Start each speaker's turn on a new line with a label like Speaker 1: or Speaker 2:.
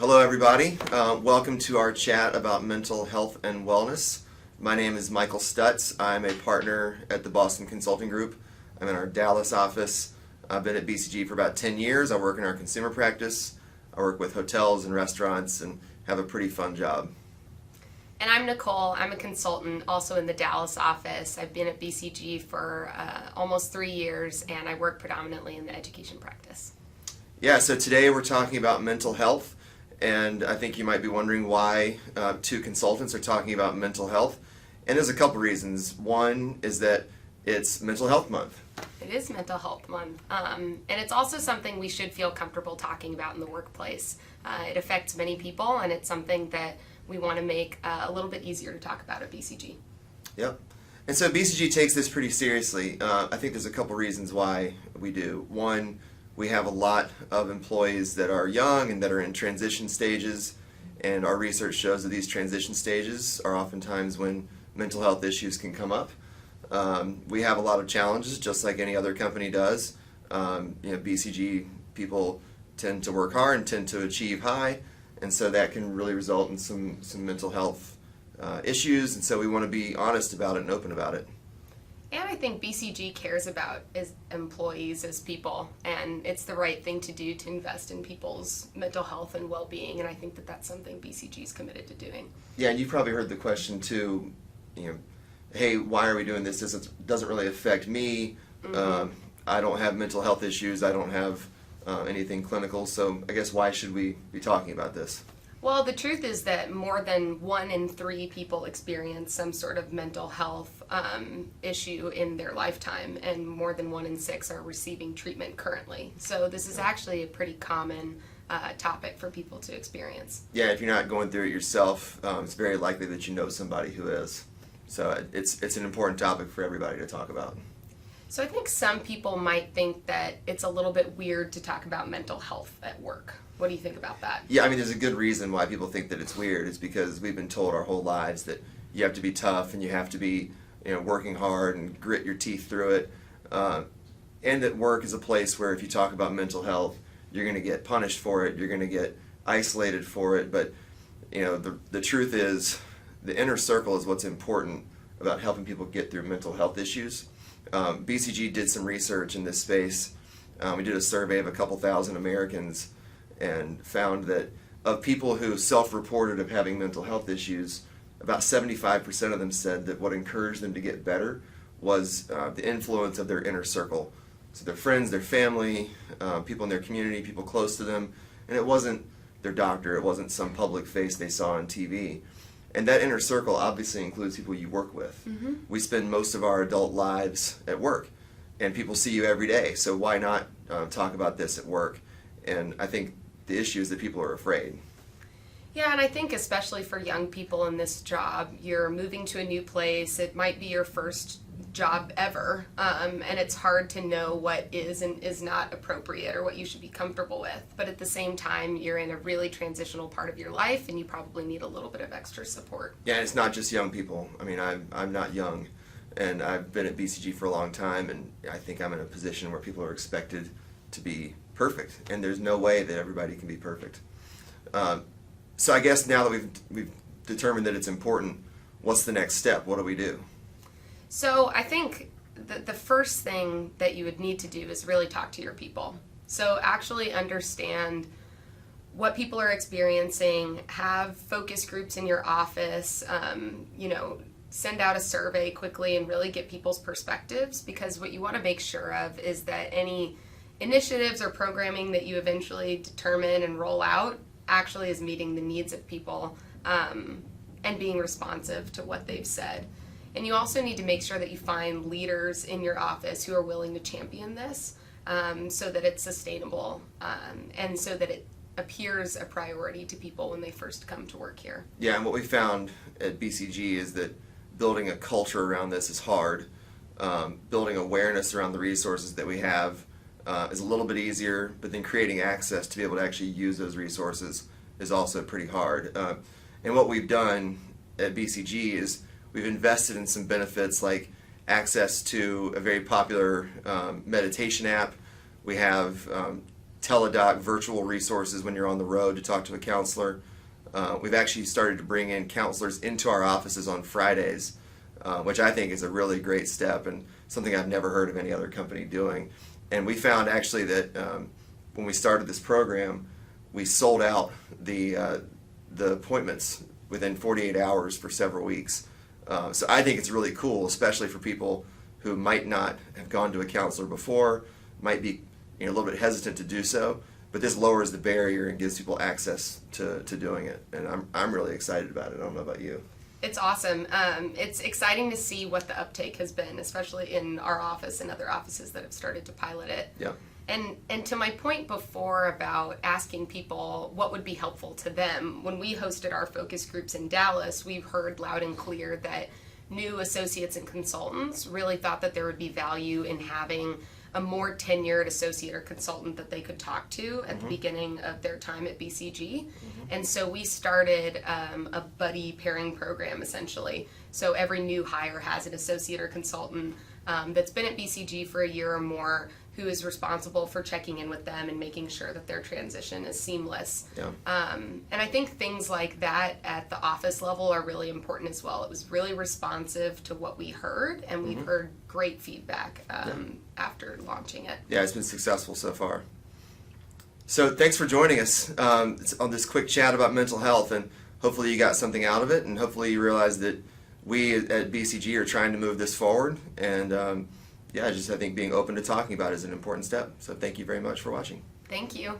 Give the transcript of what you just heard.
Speaker 1: Hello, everybody. Welcome to our chat about mental health and wellness. My name is Michael Stutz. I'm a partner at the Boston Consulting Group. I'm in our Dallas office. I've been at BCG for about 10 years. I work in our consumer practice. I work with hotels and restaurants and have a pretty fun job.
Speaker 2: And I'm Nicole. I'm a consultant also in the Dallas office. I've been at BCG for almost 3 years, and I work predominantly in the education practice.
Speaker 1: Yeah, so today we're talking about mental health, and I think you might be wondering why two consultants are talking about mental health. And there's a couple reasons. One is that it's Mental Health Month.
Speaker 2: It is Mental Health Month, and it's also something we should feel comfortable talking about in the workplace. It affects many people, and it's something that we want to make a little bit easier to talk about at BCG.
Speaker 1: Yep. And so BCG takes this pretty seriously. I think there's a couple reasons why we do. One, we have a lot of employees that are young and that are in transition stages, and our research shows that these transition stages are oftentimes when mental health issues can come up. We have a lot of challenges, just like any other company does. BCG people tend to work hard and tend to achieve high, and so that can really result in some mental health issues, and so we want to be honest about it and open about it.
Speaker 2: And I think BCG cares about as employees as people, and it's the right thing to do to invest in people's mental health and well-being, and I think that that's something BCG is committed to doing.
Speaker 1: Yeah, and you've probably heard the question too, hey, why are we doing this? This doesn't really affect me.
Speaker 2: Mm-hmm.
Speaker 1: I don't have mental health issues. I don't have anything clinical, so I guess why should we be talking about this?
Speaker 2: Well, the truth is that more than 1 in 3 people experience some sort of mental health issue in their lifetime, and more than 1 in 6 are receiving treatment currently. So this is actually a pretty common topic for people to experience.
Speaker 1: Yeah, if you're not going through it yourself, it's very likely that you know somebody who is. So it's an important topic for everybody to talk about.
Speaker 2: So I think some people might think that it's a little bit weird to talk about mental health at work. What do you think about that?
Speaker 1: Yeah, I mean, there's a good reason why people think that it's weird. It's because we've been told our whole lives that you have to be tough and you have to be, working hard and grit your teeth through it. And that work is a place where if you talk about mental health, you're going to get punished for it. You're going to get isolated for it. But, the truth is, the inner circle is what's important about helping people get through mental health issues. BCG did some research in this space. We did a survey of a couple thousand Americans and found that of people who self-reported of having mental health issues, about 75% of them said that what encouraged them to get better was the influence of their inner circle. So their friends, their family, people in their community, people close to them, and it wasn't their doctor, it wasn't some public face they saw on TV. And that inner circle obviously includes people you work with.
Speaker 2: Mm-hmm.
Speaker 1: We spend most of our adult lives at work, and people see you every day, so why not talk about this at work? And I think the issue is that people are afraid.
Speaker 2: Yeah, and I think especially for young people in this job, you're moving to a new place, it might be your first job ever, and it's hard to know what is and is not appropriate or what you should be comfortable with. But at the same time, you're in a really transitional part of your life, and you probably need a little bit of extra support.
Speaker 1: Yeah, and it's not just young people. I mean, I'm not young, and I've been at BCG for a long time, and I think I'm in a position where people are expected to be perfect, and there's no way that everybody can be perfect. So I guess now that we've determined that it's important, what's the next step? What do we do?
Speaker 2: So I think the first thing that you would need to do is really talk to your people. So actually understand what people are experiencing, have focus groups in your office, send out a survey quickly and really get people's perspectives, because what you want to make sure of is that any initiatives or programming that you eventually determine and roll out actually is meeting the needs of people and being responsive to what they've said. And you also need to make sure that you find leaders in your office who are willing to champion this so that it's sustainable and so that it appears a priority to people when they first come to work here.
Speaker 1: Yeah, and what we found at BCG is that building a culture around this is hard. Building awareness around the resources that we have is a little bit easier, but then creating access to be able to actually use those resources is also pretty hard. And what we've done at BCG is we've invested in some benefits like access to a very popular meditation app. We have teledoc virtual resources when you're on the road to talk to a counselor. We've actually started to bring in counselors into our offices on Fridays, which I think is a really great step and something I've never heard of any other company doing. And we found actually that when we started this program, we sold out the appointments within 48 hours for several weeks. So I think it's really cool, especially for people who might not have gone to a counselor before, might be a little bit hesitant to do so, but this lowers the barrier and gives people access to doing it. And I'm really excited about it. I don't know about you.
Speaker 2: It's awesome. It's exciting to see what the uptake has been, especially in our office and other offices that have started to pilot it.
Speaker 1: Yeah.
Speaker 2: And to my point before about asking people what would be helpful to them, when we hosted our focus groups in Dallas, we've heard loud and clear that new associates and consultants really thought that there would be value in having a more tenured associate or consultant that they could talk to at the beginning of their time at BCG. And so we started a buddy pairing program, essentially. So every new hire has an associate or consultant that's been at BCG for a year or more, who is responsible for checking in with them and making sure that their transition is seamless.
Speaker 1: Yeah.
Speaker 2: And I think things like that at the office level are really important as well. It was really responsive to what we heard, and we've heard great feedback after launching it.
Speaker 1: Yeah, it's been successful so far. So thanks for joining us on this quick chat about mental health, and hopefully you got something out of it, and hopefully you realize that we at BCG are trying to move this forward, and I think being open to talking about it is an important step. So thank you very much for watching.
Speaker 2: Thank you.